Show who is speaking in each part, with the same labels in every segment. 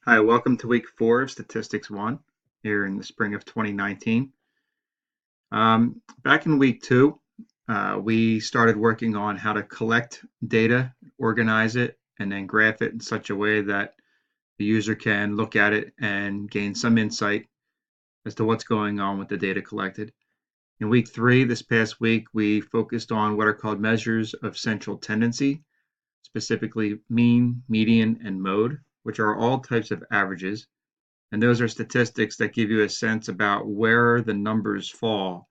Speaker 1: Hi, welcome to week 4 of Statistics 1 here in the spring of 2019. Back in week 2, we started working on how to collect data, organize it, and then graph it in such a way that the user can look at it and gain some insight as to what's going on with the data collected. In week 3, this past week, we focused on what are called measures of central tendency, specifically mean, median, and mode, which are all types of averages. And those are statistics that give you a sense about where the numbers fall.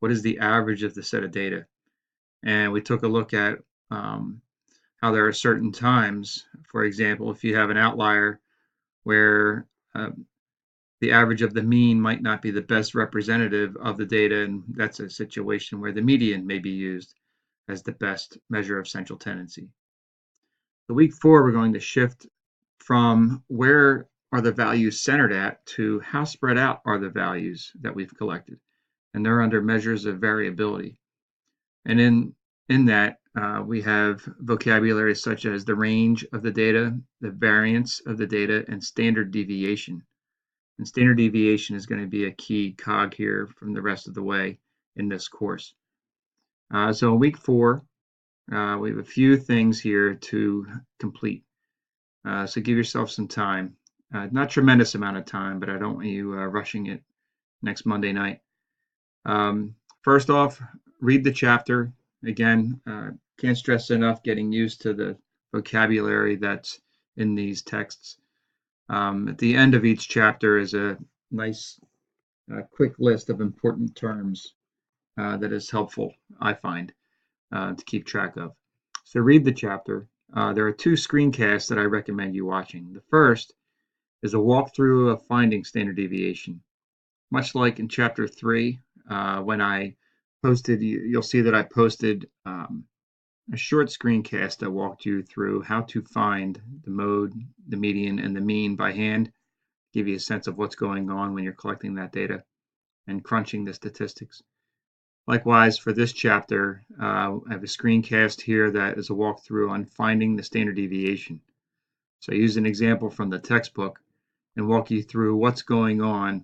Speaker 1: What is the average of the set of data? And we took a look at how there are certain times, for example, if you have an outlier where the average of the mean might not be the best representative of the data, and that's a situation where the median may be used as the best measure of central tendency. So week 4, we're going to shift from where are the values centered at to how spread out are the values that we've collected. And they're under measures of variability. And in that, we have vocabulary such as the range of the data, the variance of the data, and standard deviation. And standard deviation is going to be a key cog here from the rest of the way in this course. So in week 4, we have a few things here to complete. So give yourself some time. Not tremendous amount of time, but I don't want you rushing it next Monday night. First off, read the chapter. Again, can't stress enough getting used to the vocabulary that's in these texts. At the end of each chapter is a nice quick list of important terms that is helpful, I find, to keep track of. So read the chapter. There are 2 screencasts that I recommend you watching. The first is a walkthrough of finding standard deviation. Much like in chapter 3, when I posted, you'll see that I posted a short screencast that walked you through how to find the mode, the median, and the mean by hand, give you a sense of what's going on when you're collecting that data and crunching the statistics. Likewise, for this chapter, I have a screencast here that is a walkthrough on finding the standard deviation. So I use an example from the textbook and walk you through what's going on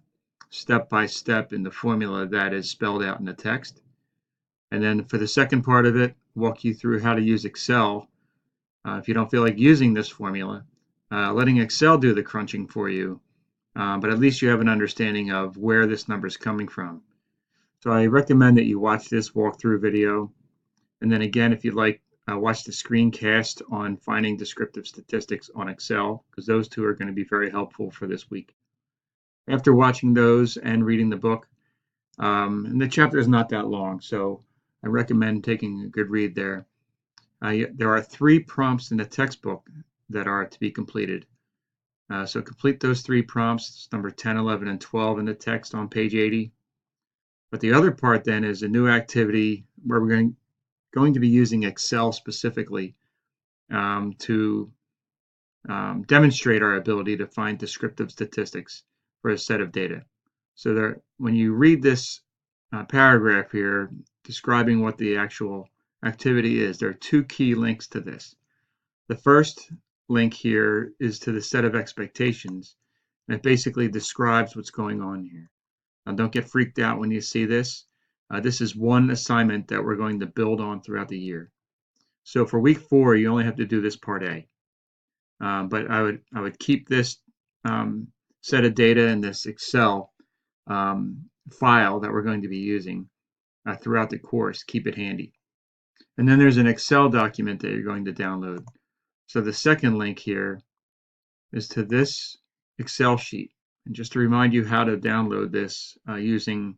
Speaker 1: step by step in the formula that is spelled out in the text. And then for the second part of it, walk you through how to use Excel. If you don't feel like using this formula, letting Excel do the crunching for you, but at least you have an understanding of where this number is coming from. So I recommend that you watch this walkthrough video. And then again, if you'd like, watch the screencast on finding descriptive statistics on Excel, because those 2 are going to be very helpful for this week. After watching those and reading the book, and the chapter is not that long, so I recommend taking a good read there. There are 3 prompts in the textbook that are to be completed. So complete those 3 prompts. It's number 10, 11, and 12 in the text on page 80. But the other part then is a new activity where we're going to be using Excel specifically to demonstrate our ability to find descriptive statistics for a set of data. So that when you read this paragraph here describing what the actual activity is, there are 2 key links to this. The first link here is to the set of expectations, and it basically describes what's going on here. Now, don't get freaked out when you see this. This is one assignment that we're going to build on throughout the year. So for week 4, you only have to do this part A. But I would keep this set of data in this Excel file that we're going to be using throughout the course. Keep it handy. And then there's an Excel document that you're going to download. So the second link here is to this Excel sheet. And just to remind you how to download this using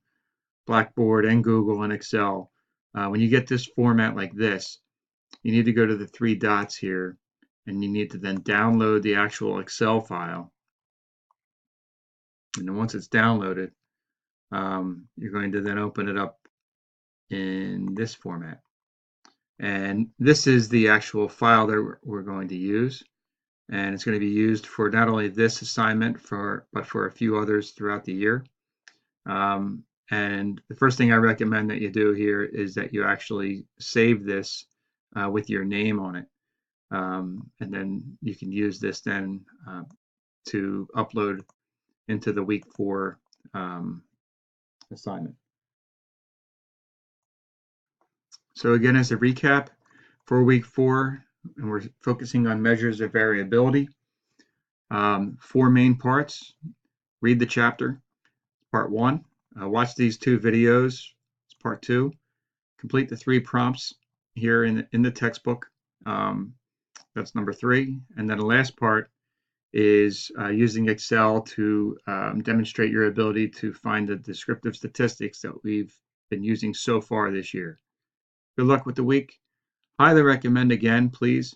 Speaker 1: Blackboard and Google and Excel, when you get this format like this, you need to go to the 3 dots here, and you need to then download the actual Excel file. And then once it's downloaded, you're going to then open it up in this format. And this is the actual file that we're going to use. And it's going to be used for not only this assignment, but for a few others throughout the year. And the first thing I recommend that you do here is that you actually save this with your name on it. And then you can use this then to upload into the week 4 assignment. So again, as a recap, for week 4, and we're focusing on measures of variability. 4 main parts. Read the chapter, part 1. Watch these 2 videos, it's part 2. Complete the 3 prompts here in the textbook. That's number 3. And then the last part is using Excel to demonstrate your ability to find the descriptive statistics that we've been using so far this year. Good luck with the week. Highly recommend, again, please,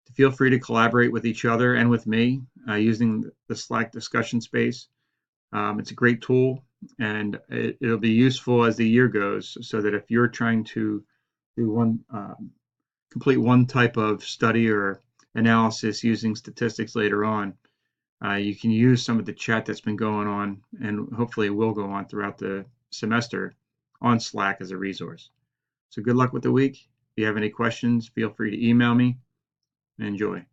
Speaker 1: to feel free to collaborate with each other and with me using the Slack discussion space. It's a great tool, and it'll be useful as the year goes, so that if you're trying to do complete one type of study or analysis using statistics later on, you can use some of the chat that's been going on, and hopefully will go on throughout the semester on Slack as a resource. So good luck with the week. If you have any questions, feel free to email me. Enjoy.